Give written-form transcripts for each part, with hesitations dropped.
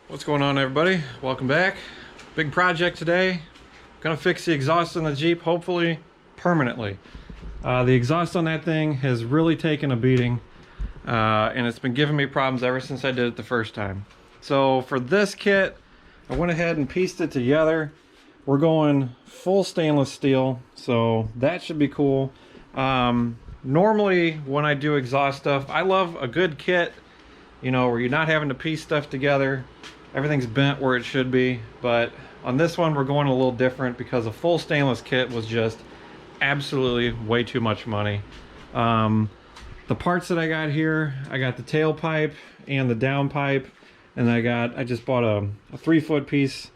What's going on, everybody? Welcome back. Big project today. Gonna fix the exhaust on the Jeep, hopefully permanently. The exhaust on that thing has really taken a beating, and it's been giving me problems ever since I did it the first time. So for this kit, I went ahead and pieced it together. We're going full stainless steel, so that should be cool. Normally when I do exhaust stuff, I love a good kit, you know, where you're not having to piece stuff together. Everything's bent where it should be, but on this one we're going a little different because a full stainless kit was just absolutely way too much money. The parts that I got here, I got the tailpipe and the downpipe, and I just bought a 3-foot piece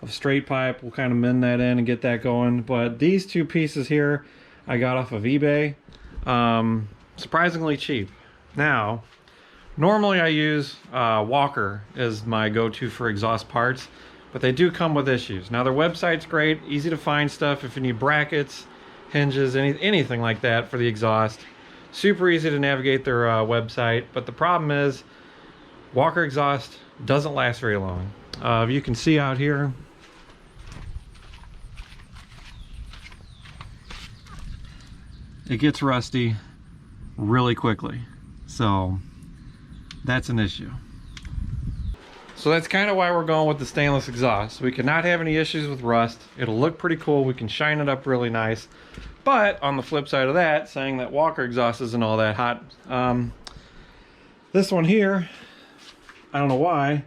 of straight pipe. We'll kind of mend that in and get that going. But these two pieces here I got off of eBay, surprisingly cheap. Now normally I use Walker as my go-to for exhaust parts, but they do come with issues. Now their website's great, easy to find stuff if you need brackets, hinges, anything like that for the exhaust. Super easy to navigate their website, but the problem is Walker exhaust doesn't last very long. You can see out here, it gets rusty really quickly, so that's an issue. So that's kind of why we're going with the stainless exhaust. We cannot have any issues with rust. It'll look pretty cool. We can shine it up really nice. But on the flip side of that, saying that Walker exhaust isn't all that hot, this one here, I don't know why,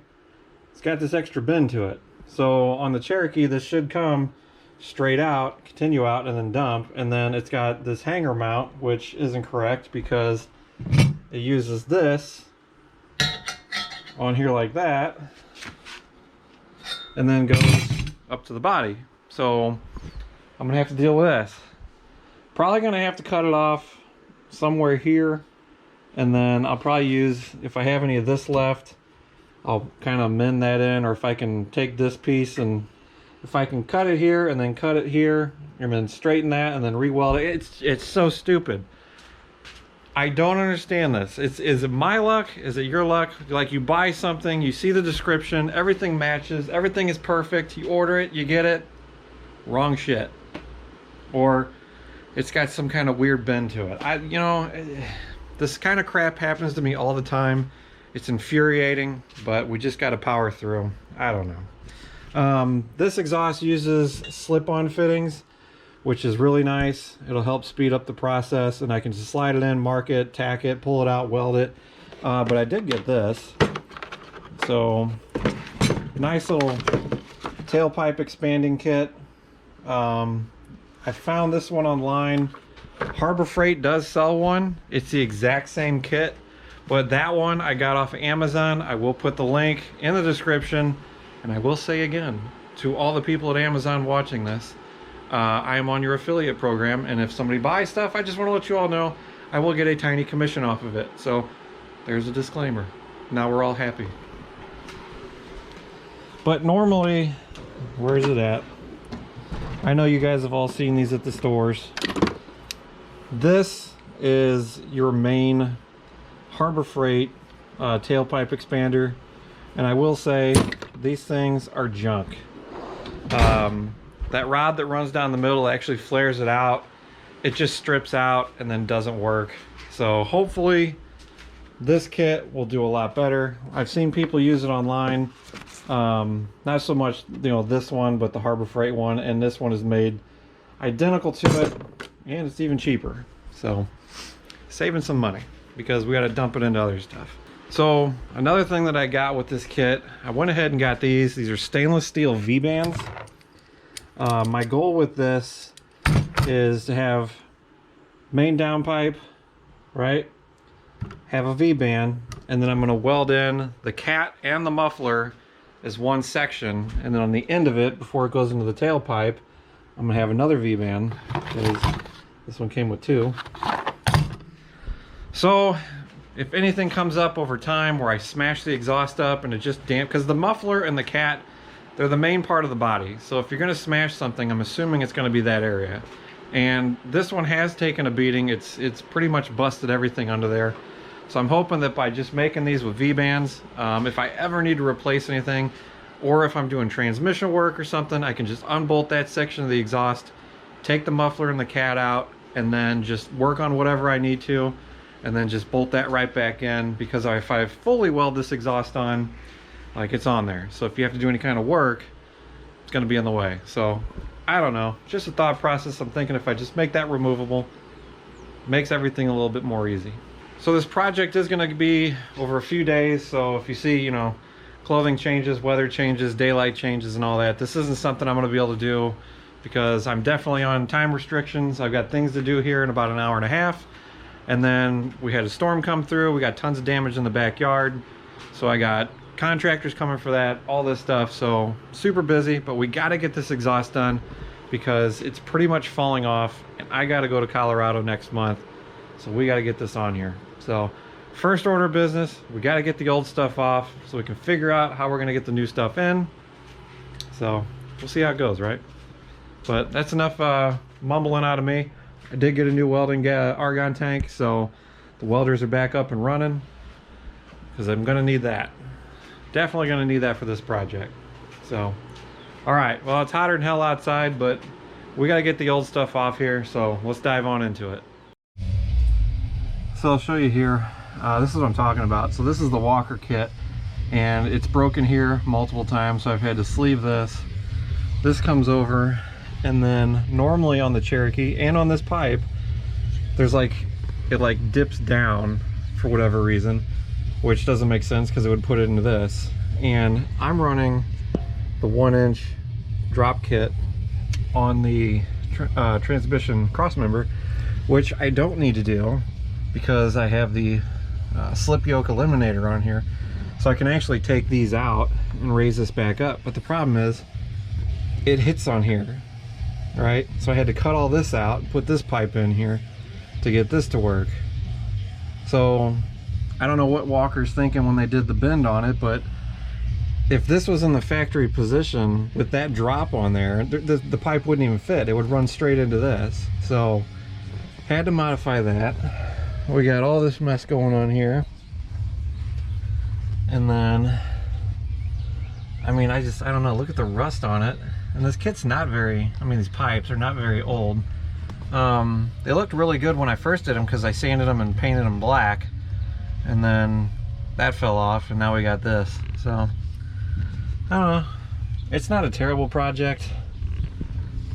it's got this extra bend to it. So on the Cherokee, this should come straight out, continue out, and then dump. And then it's got this hanger mount, which isn't correct because it uses this on here like that, and then goes up to the body. So I'm gonna have to deal with this. Probably gonna have to cut it off somewhere here, and then I'll probably use, if I have any of this left, I'll kind of mend that in, or if I can take this piece and if I can cut it here and then cut it here and then straighten that and then re-weld it. It's so stupid. I don't understand this. Is it my luck? Is it your luck? Like, you buy something, you see the description, everything matches, everything is perfect, you order it, you get it, wrong shit. Or it's got some kind of weird bend to it. You know, this kind of crap happens to me all the time. It's infuriating, but we just got to power through. I don't know. This exhaust uses slip-on fittings, which is really nice. It'll help speed up the process, and I can just slide it in, mark it, tack it, pull it out, weld it. But I did get this. So, nice little tailpipe expanding kit. I found this one online. Harbor Freight does sell one. It's the exact same kit, but that one I got off of Amazon. I will put the link in the description, and I will say again, to all the people at Amazon watching this, I am on your affiliate program, and if somebody buys stuff, I just want to let you all know I will get a tiny commission off of it. So there's a disclaimer. Now we're all happy. But normally, where is it at? I know you guys have all seen these at the stores. This is your main Harbor Freight tailpipe expander, and I will say these things are junk. That rod that runs down the middle actually flares it out. It just strips out and then doesn't work. So hopefully this kit will do a lot better. I've seen people use it online. Not so much, you know, this one, but the Harbor Freight one, and this one is made identical to it, and it's even cheaper. So saving some money because we got to dump it into other stuff. So another thing that I got with this kit, I went ahead and got these. These are stainless steel V-bands. My goal with this is to have main downpipe, right? Have a V-band, and then I'm going to weld in the cat and the muffler as one section, and then on the end of it, before it goes into the tailpipe, I'm going to have another V-band, because this one came with two. So if anything comes up over time where I smash the exhaust up and it just damp, because the muffler and the cat, they're the main part of the body. So if you're going to smash something, I'm assuming it's going to be that area. And this one has taken a beating. It's pretty much busted everything under there. So I'm hoping that by just making these with V-bands, if I ever need to replace anything, or if I'm doing transmission work or something, I can just unbolt that section of the exhaust, take the muffler and the cat out, and then just work on whatever I need to, and then just bolt that right back in, because if I fully weld this exhaust on, like, it's on there. So if you have to do any kind of work, it's going to be in the way. So I don't know, just a thought process. I'm thinking if I just make that removable, makes everything a little bit more easy. So this project is going to be over a few days. So if you see, you know, clothing changes, weather changes, daylight changes and all that, this isn't something I'm going to be able to do because I'm definitely on time restrictions. I've got things to do here in about an hour and a half. And then we had a storm come through. We got tons of damage in the backyard. So I got contractors coming for that, all this stuff. So super busy, but we got to get this exhaust done because it's pretty much falling off, and I got to go to Colorado next month. So we got to get this on here. So first order of business, we got to get the old stuff off so we can figure out how we're going to get the new stuff in. So we'll see how it goes, right? But that's enough mumbling out of me. I did get a new welding argon tank, so the welders are back up and running because I'm going to need that. Definitely going to need that for this project. So, all right, well, it's hotter than hell outside, but we got to get the old stuff off here, so let's dive on into it. So I'll show you here. This is what I'm talking about. So this is the Walker kit, and it's broken here multiple times, so I've had to sleeve this. This comes over, and then normally on the Cherokee and on this pipe, there's like, it like dips down for whatever reason, which doesn't make sense because it would put it into this. And I'm running the 1-inch drop kit on the transmission crossmember, which I don't need to do because I have the slip yoke eliminator on here. So I can actually take these out and raise this back up. But the problem is it hits on here, right? So I had to cut all this out, put this pipe in here to get this to work. So I don't know what Walker's thinking when they did the bend on it, but if this was in the factory position with that drop on there, the pipe wouldn't even fit. It would run straight into this. So had to modify that. We got all this mess going on here. And then, I mean, I don't know, look at the rust on it. And this kit's not very, I mean, these pipes are not very old. They looked really good when I first did them because I sanded them and painted them black. And then that fell off, and now we got this. So I don't know, it's not a terrible project.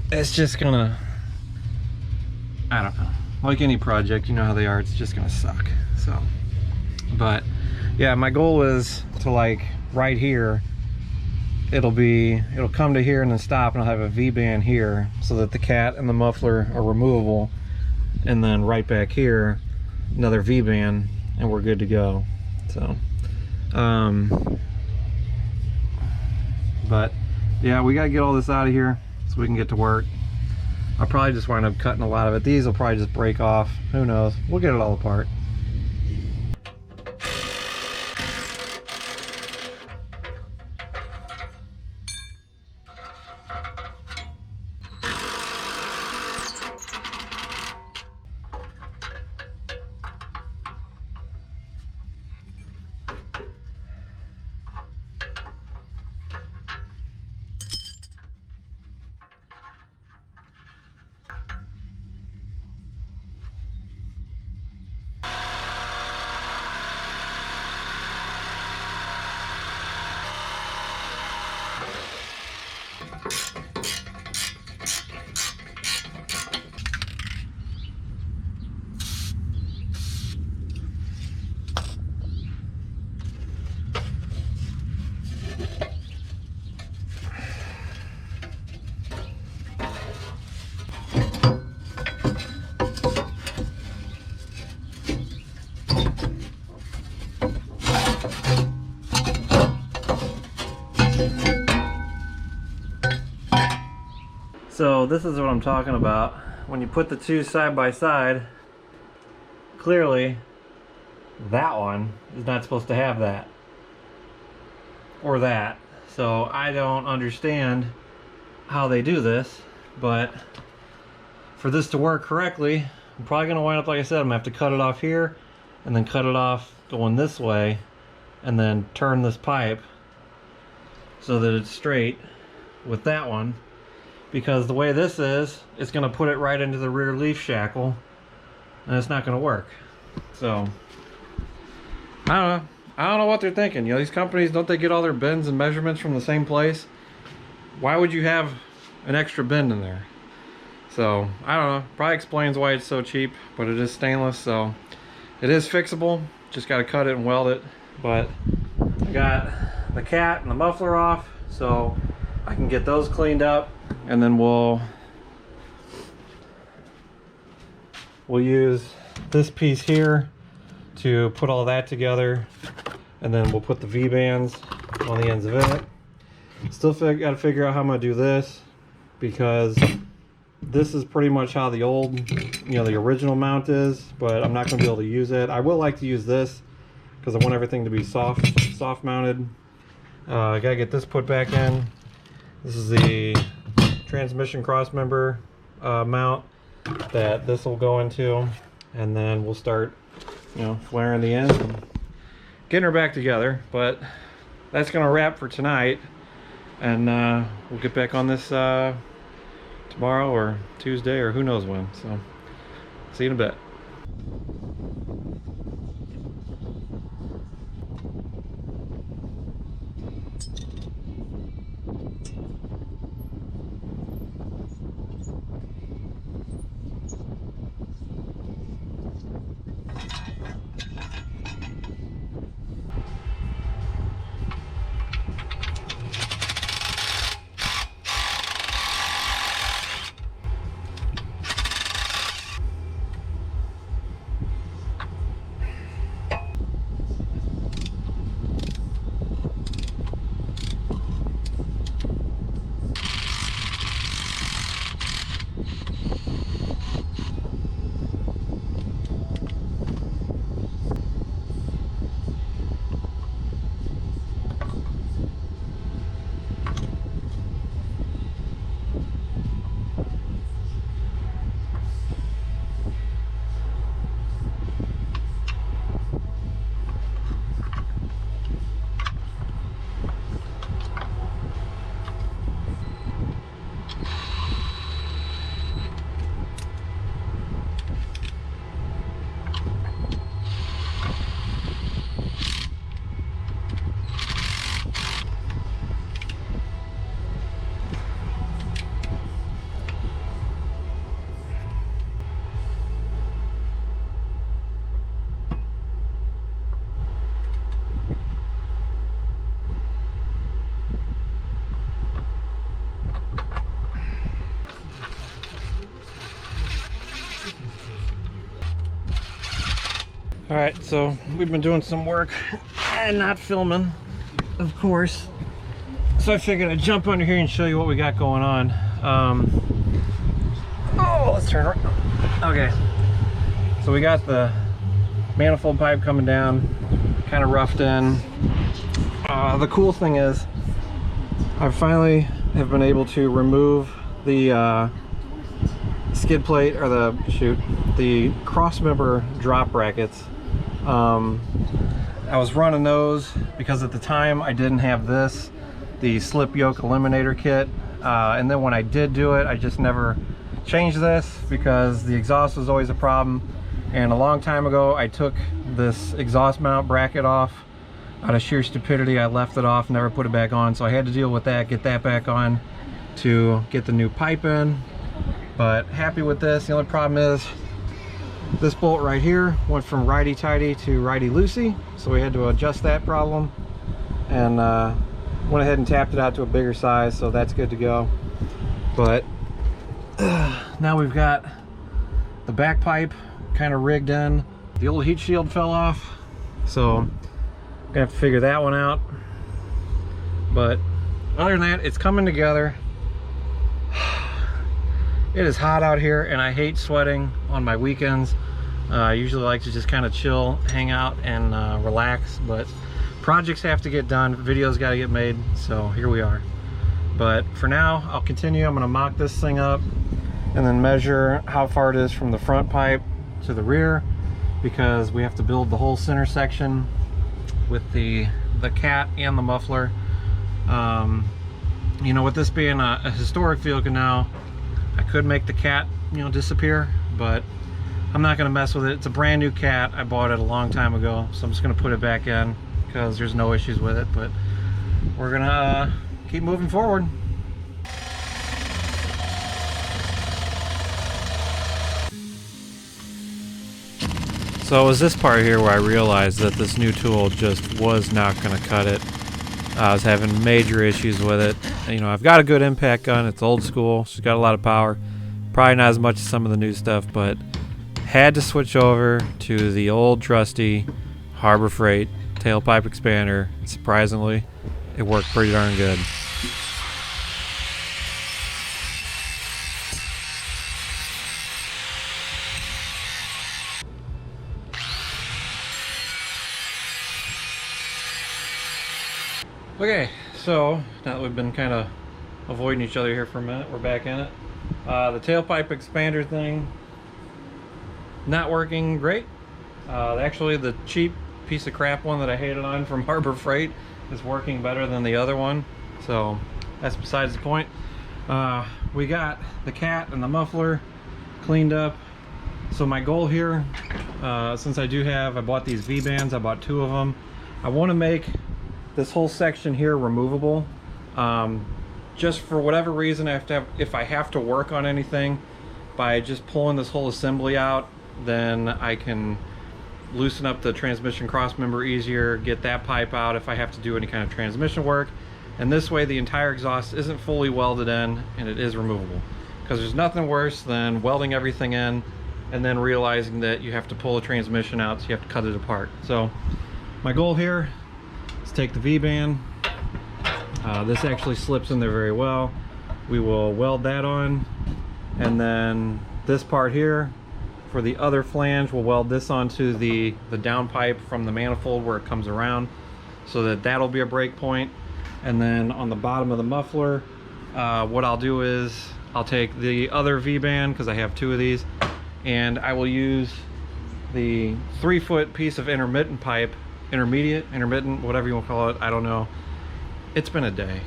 It's just gonna, I don't know, like any project, you know how they are, it's just gonna suck. So, but yeah, my goal is to, like, right here, it'll come to here and then stop, and I'll have a V-band here so that the cat and the muffler are removable, and then right back here another V-band, and we're good to go. So but yeah, we got to get all this out of here so we can get to work. I'll probably just wind up cutting a lot of it. These will probably just break off, who knows, we'll get it all apart. So this is what I'm talking about. When you put the two side by side, clearly that one is not supposed to have that or that. So I don't understand how they do this, but for this to work correctly, I'm probably gonna wind up, like I said, I'm gonna have to cut it off here and then cut it off going this way, and then turn this pipe so that it's straight with that one, because the way this is, it's going to put it right into the rear leaf shackle, and it's not going to work. So I don't know what they're thinking. You know, these companies, don't they get all their bends and measurements from the same place? Why would you have an extra bend in there? So I don't know, probably explains why it's so cheap, but it is stainless, so it is fixable. Just got to cut it and weld it. But I got the cat and the muffler off, so I can get those cleaned up, and then we'll use this piece here to put all that together, and then we'll put the V-bands on the ends of it. Still got to figure out how I'm going to do this, because this is pretty much how the old, you know, the original mount is, but I'm not going to be able to use it. I will like to use this because I want everything to be soft mounted. I got to get this put back in. This is the transmission cross member mount that this will go into, and then we'll start, you know, flaring the ends and getting her back together. But that's going to wrap for tonight, and we'll get back on this tomorrow or Tuesday or who knows when. So see you in a bit. Alright, so we've been doing some work and not filming, of course. So I figured I'd jump under here and show you what we got going on. Oh, let's turn around. Okay, so we got the manifold pipe coming down, kind of roughed in. The cool thing is I finally have been able to remove the skid plate, or the cross member drop brackets. I was running those because at the time I didn't have this, the slip yoke eliminator kit, and then when I did do it, I just never changed this because the exhaust was always a problem. And a long time ago I took this exhaust mount bracket off. Out of sheer stupidity, I left it off, never put it back on, so I had to deal with that, get that back on to get the new pipe in. But happy with this. The only problem is this bolt right here went from righty-tighty to righty-loosey, so we had to adjust that problem, and went ahead and tapped it out to a bigger size, so that's good to go. But now we've got the back pipe kind of rigged in. The old heat shield fell off, so I'm gonna have to figure that one out. But other than that, it's coming together. It is hot out here and I hate sweating on my weekends. I usually like to just kind of chill, hang out, and relax, but projects have to get done, videos got to get made, so here we are. But for now, I'll continue. I'm going to mock this thing up and then measure how far it is from the front pipe to the rear, because we have to build the whole center section with the cat and the muffler. You know, with this being a historic vehicle now, I could make the cat, you know, disappear, but I'm not going to mess with it. It's a brand new cat. I bought it a long time ago, so I'm just going to put it back in because there's no issues with it. But we're going to keep moving forward. So it was this part here where I realized that this new tool just was not going to cut it. I was having major issues with it. You know, I've got a good impact gun. It's old school. She's got a lot of power. Probably not as much as some of the new stuff, but had to switch over to the old trusty Harbor Freight tailpipe expander. Surprisingly, it worked pretty darn good. Okay, so now that we've been kind of avoiding each other here for a minute, we're back in it. The tailpipe expander thing, not working great. Actually, the cheap piece of crap one that I hated on from Harbor Freight is working better than the other one, so that's besides the point. We got the cat and the muffler cleaned up. So my goal here, since I bought these V-bands, I bought 2 of them. I want to make this whole section here removable. Just for whatever reason, if I have to work on anything by just pulling this whole assembly out, then I can loosen up the transmission cross member easier, get that pipe out if I have to do any kind of transmission work. And this way the entire exhaust isn't fully welded in and it is removable. Because there's nothing worse than welding everything in and then realizing that you have to pull the transmission out, so you have to cut it apart. So my goal here is take the V-band. This actually slips in there very well. We will weld that on, and then this part here for the other flange, we'll weld this onto the down pipe from the manifold where it comes around, so that that'll be a break point. And then on the bottom of the muffler, what I'll do is I'll take the other V-band, because I have 2 of these, and I will use the 3-foot piece of intermittent pipe, intermittent, whatever you want to call it, I don't know. It's been a day.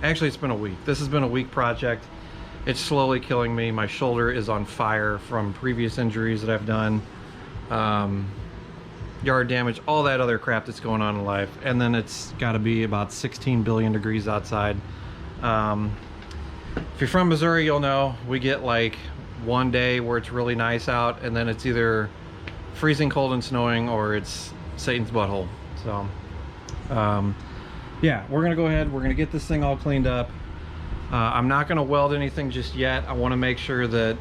Actually, it's been a week. This has been a week project. It's slowly killing me. My shoulder is on fire from previous injuries that I've done. Yard damage, all that other crap that's going on in life. And then it's got to be about 16 billion degrees outside. If you're from Missouri, you'll know we get like one day where it's really nice out, and then it's either freezing cold and snowing, or it's Satan's butthole. So yeah, we're gonna go ahead, we're gonna get this thing all cleaned up. I'm not gonna weld anything just yet. I want to make sure that,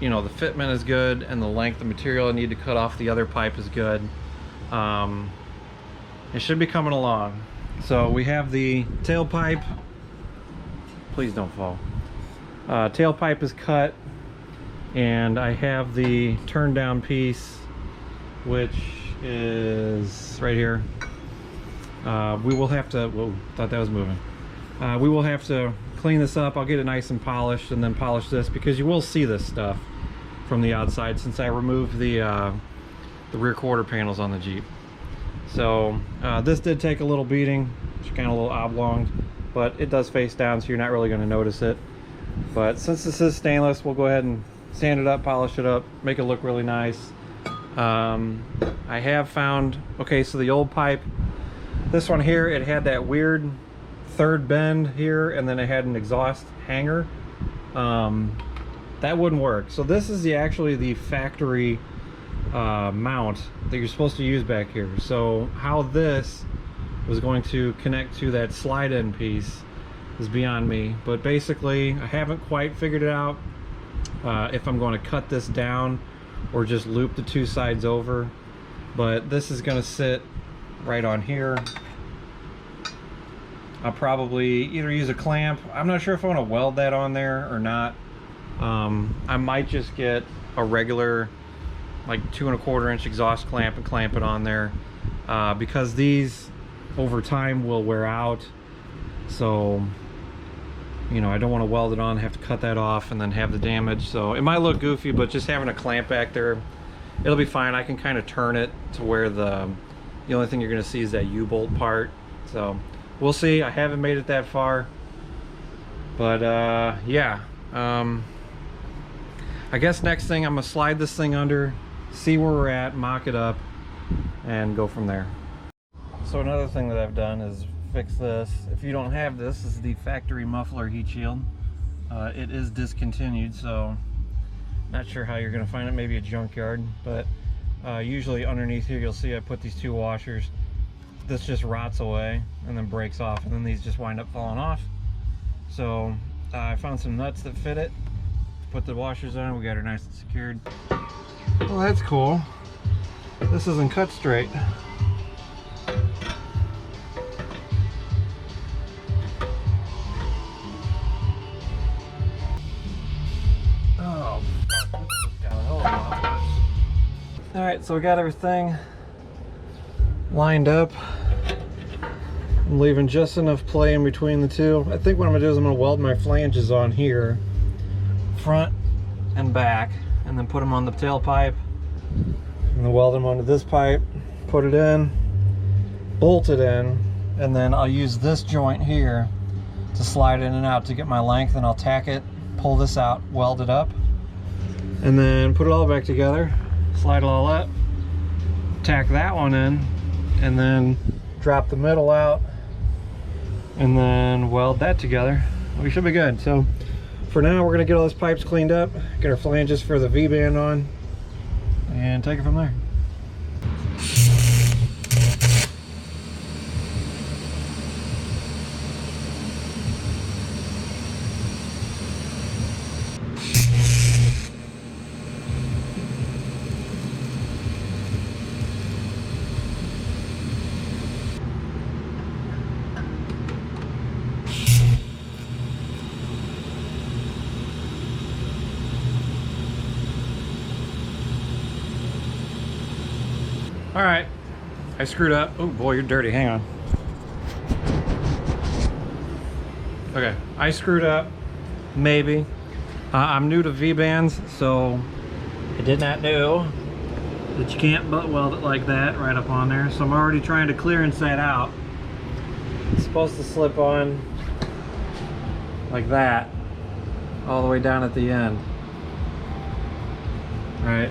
you know, the fitment is good and the length of material I need to cut off the other pipe is good. It should be coming along. So we have the tailpipe. Please don't fall. Tailpipe is cut, and I have the turn down piece, which is right here. We will have to, whoa, thought that was moving. We will have to clean this up. I'll get it nice and polished, and then polish this, because you will see this stuff from the outside since I removed the rear quarter panels on the Jeep. So this did take a little beating. It's kind of a little oblong, but it does face down, so you're not really going to notice it. But since this is stainless, we'll go ahead and sand it up, polish it up, make it look really nice. I have found, okay, so the old pipe, this one here, it had that weird third bend here, and then it had an exhaust hanger. That wouldn't work. So this is actually the factory mount that you're supposed to use back here. So how this was going to connect to that slide end piece is beyond me, but basically I haven't quite figured it out if I'm going to cut this down or just loop the 2 sides over. But this is going to sit right on here. I'll probably either use a clamp. I'm not sure if I want to weld that on there or not. I might just get a regular like 2¼ inch exhaust clamp and clamp it on there, because these over time will wear out. So, you know, I don't want to weld it on, have to cut that off and then have the damage. So it might look goofy, but just having a clamp back there it'll be fine. I can kind of turn it to where the only thing you're going to see is that U-bolt part. So we'll see. I haven't made it that far, but yeah. I guess next thing I'm gonna slide this thing under, see where we're at, mock it up, and go from there. So another thing that I've done is fix this. If you don't have this, this is the factory muffler heat shield. It is discontinued, so not sure how you're gonna find it, maybe a junkyard, but usually underneath here you'll see I put these two washers. This just rots away and then breaks off, and then these just wind up falling off. So I found some nuts that fit it, put the washers on, we got her nice and secured. Well, that's cool. This isn't cut straight. Oh, got a hell of a lot worse. Alright, so we got everything lined up. I'm leaving just enough play in between the two. I think what I'm gonna do is I'm gonna weld my flanges on here, front and back, and then put them on the tailpipe, and then weld them onto this pipe, put it in, bolt it in, and then I'll use this joint here to slide in and out to get my length, and I'll tack it, pull this out, weld it up, and then put it all back together, slide it all up, tack that one in, and then drop the middle out, and then weld that together. We should be good. So for now, we're gonna get all these pipes cleaned up, get our flanges for the V-band on, and take it from there. All right, I screwed up. Oh boy, you're dirty, hang on. Okay, I screwed up, maybe. I'm new to V-bands, so I did not know that you can't butt weld it like that right up on there. So I'm already trying to clearance that out. It's supposed to slip on like that, all the way down at the end. All right.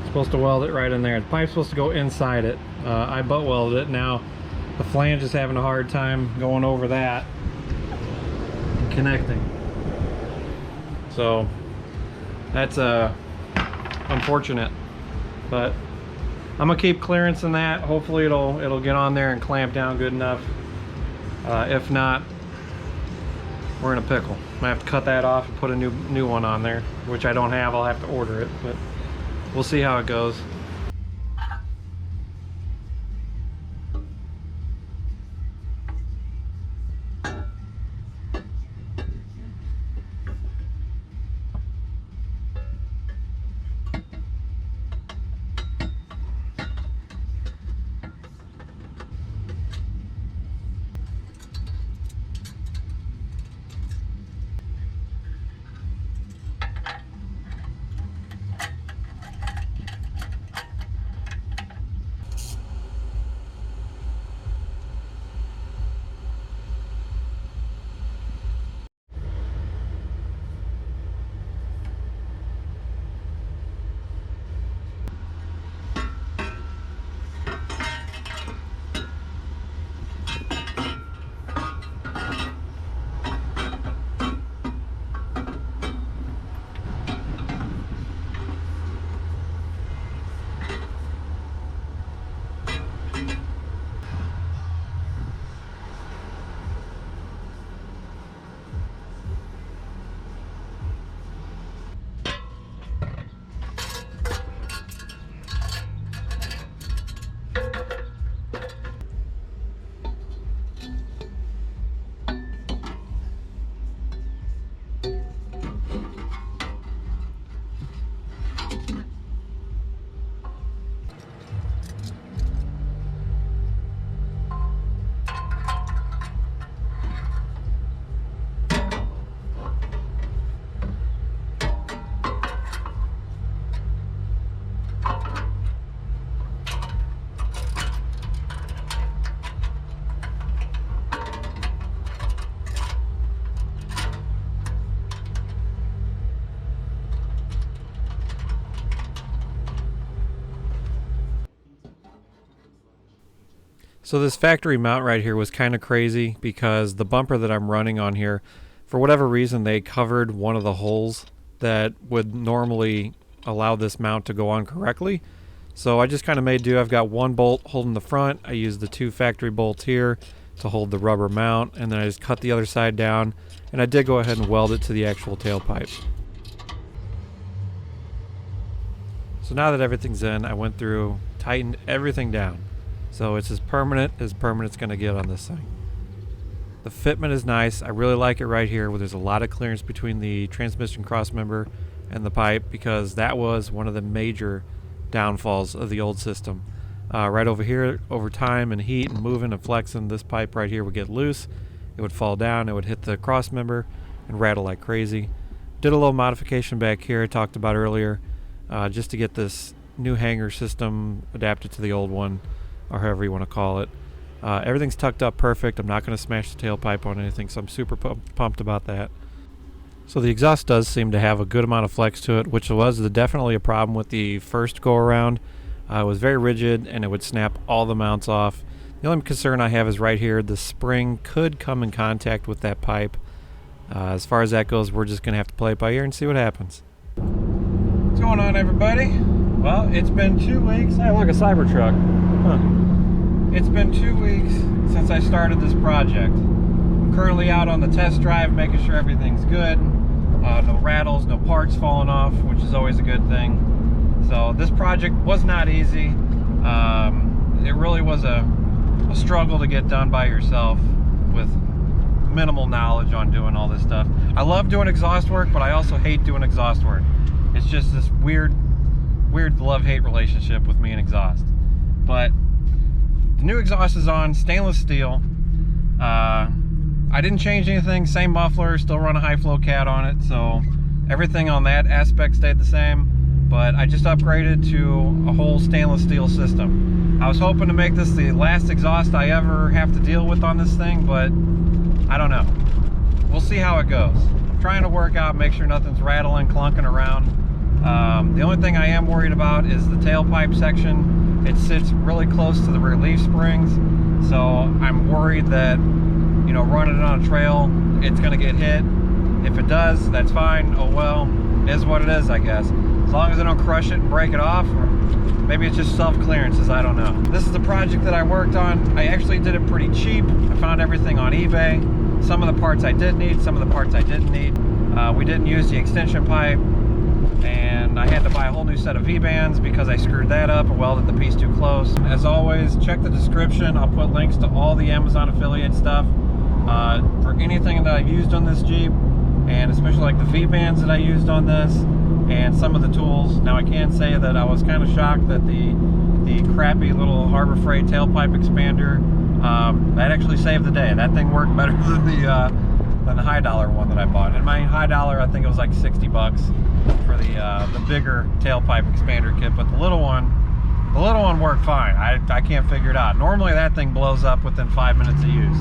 Supposed to weld it right in there. The pipe's supposed to go inside it. I butt welded it. Now the flange is having a hard time going over that and connecting. So that's unfortunate, but I'm gonna keep clearance in that. Hopefully it'll get on there and clamp down good enough. If not, we're in a pickle. I'm gonna have to cut that off and put a new one on there, which I don't have. I'll have to order it, but we'll see how it goes. So this factory mount right here was kind of crazy because the bumper that I'm running on here, for whatever reason, they covered one of the holes that would normally allow this mount to go on correctly. So I just kind of made do. I've got one bolt holding the front. I used the 2 factory bolts here to hold the rubber mount, and then I just cut the other side down, and I did go ahead and weld it to the actual tailpipe. So now that everything's in, I went through, tightened everything down. So it's as permanent's going to get on this thing. The fitment is nice. I really like it right here where there's a lot of clearance between the transmission crossmember and the pipe, because that was one of the major downfalls of the old system. Right over here, over time and heat and moving and flexing, this pipe right here would get loose. It would fall down, it would hit the crossmember and rattle like crazy. Did a little modification back here I talked about earlier, just to get this new hanger system adapted to the old one, or however you want to call it. Everything's tucked up perfect. I'm not going to smash the tailpipe on anything, so I'm super pumped about that. So the exhaust does seem to have a good amount of flex to it, which was definitely a problem with the first go around. It was very rigid and it would snap all the mounts off. The only concern I have is right here. The spring could come in contact with that pipe. As far as that goes, we're just going to have to play it by ear and see what happens. What's going on, everybody? Well, it's been 2 weeks. Hey, look, a Cybertruck. Huh. It's been 2 weeks since I started this project. I'm currently out on the test drive, making sure everything's good. No rattles, no parts falling off, which is always a good thing. So this project was not easy. It really was a struggle to get done by yourself with minimal knowledge on doing all this stuff. I love doing exhaust work, but I also hate doing exhaust work. It's just this weird love-hate relationship with me and exhaust. But the new exhaust is on, stainless steel. I didn't change anything, same muffler, still run a high flow cat on it, so everything on that aspect stayed the same. But I just upgraded to a whole stainless steel system. I was hoping to make this the last exhaust I ever have to deal with on this thing, but I don't know. We'll see how it goes. I'm trying to work out, make sure nothing's rattling, clunking around. The only thing I am worried about is the tailpipe section. It sits really close to the rear leaf springs, so I'm worried that, you know, running it on a trail, it's gonna get hit. If it does, that's fine. Oh well, it is what it is, I guess. As long as I don't crush it and break it off, or maybe it's just self-clearances, I don't know. This is the project that I worked on. I actually did it pretty cheap. I found everything on eBay. Some of the parts I did need, some of the parts I didn't need. We didn't use the extension pipe, and I had to buy a whole new set of V-bands because I screwed that up and welded the piece too close. As always, check the description. I'll put links to all the Amazon affiliate stuff for anything that I've used on this Jeep, and especially like the V-bands that I used on this, and some of the tools. Now I can say that I was kind of shocked that the crappy little Harbor Freight tailpipe expander, that actually saved the day. That thing worked better than the high dollar one that I bought. And my high dollar, I think it was like 60 bucks for the bigger tailpipe expander kit, but the little one worked fine. I can't figure it out. Normally that thing blows up within 5 minutes of use.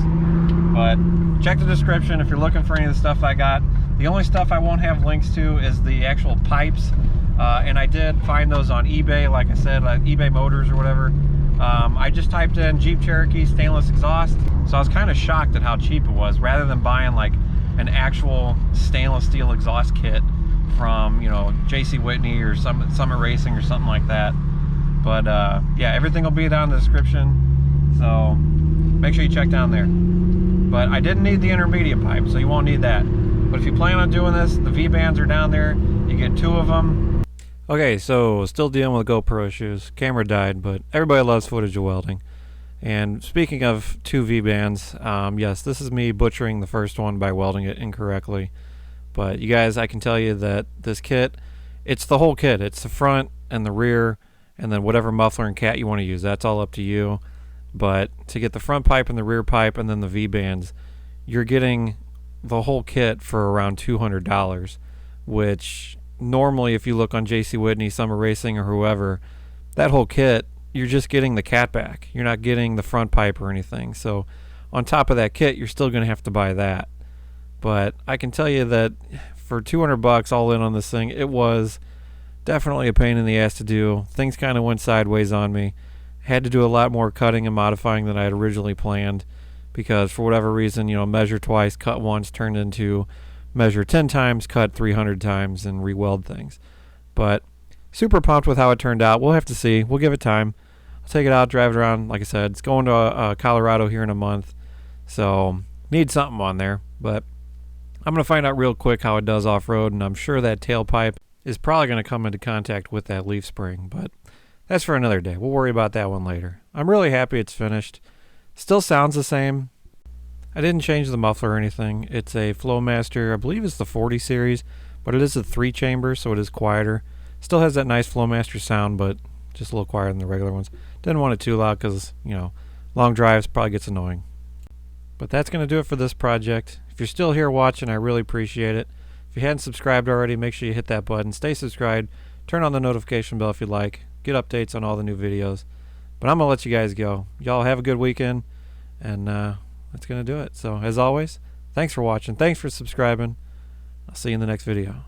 But check the description if you're looking for any of the stuff I got. The only stuff I won't have links to is the actual pipes, and I did find those on eBay, like I said, eBay Motors or whatever. I just typed in Jeep Cherokee stainless exhaust, so I was kind of shocked at how cheap it was, rather than buying like an actual stainless steel exhaust kit from, you know, JC Whitney or Summit Racing or something like that. But yeah, everything will be down in the description, so make sure you check down there. But I didn't need the intermediate pipe, so you won't need that. But if you plan on doing this, the V-bands are down there. You get 2 of them. Okay, so still dealing with GoPro issues. Camera died, but everybody loves footage of welding. And speaking of 2 V-bands, yes, this is me butchering the first one by welding it incorrectly. But you guys, I can tell you that this kit, it's the whole kit. It's the front and the rear, and then whatever muffler and cat you want to use. That's all up to you. But to get the front pipe and the rear pipe and then the V-bands, you're getting the whole kit for around $200, which normally if you look on JC Whitney, Summer Racing, or whoever, that whole kit, you're just getting the cat back. You're not getting the front pipe or anything. So on top of that kit, you're still going to have to buy that. But I can tell you that for $200 all in on this thing, it was definitely a pain in the ass to do. Things kind of went sideways on me. Had to do a lot more cutting and modifying than I had originally planned, because for whatever reason, measure twice, cut once turned into measure 10 times, cut 300 times, and re-weld things. But super pumped with how it turned out. We'll have to see. We'll give it time. I'll take it out, drive it around. Like I said, it's going to Colorado here in a month, so need something on there. But I'm going to find out real quick how it does off-road, and I'm sure that tailpipe is probably going to come into contact with that leaf spring, but that's for another day. We'll worry about that one later. I'm really happy it's finished. Still sounds the same. I didn't change the muffler or anything. It's a Flowmaster, I believe it's the 40 series, but it is a 3-chamber, so it is quieter. Still has that nice Flowmaster sound, but just a little quieter than the regular ones. Didn't want it too loud because, long drives probably gets annoying. But that's going to do it for this project. If you're still here watching, I really appreciate it. If you hadn't subscribed already, make sure you hit that button. Stay subscribed. Turn on the notification bell if you'd like. Get updates on all the new videos. But I'm going to let you guys go. Y'all have a good weekend, and that's going to do it. So, as always, thanks for watching. Thanks for subscribing. I'll see you in the next video.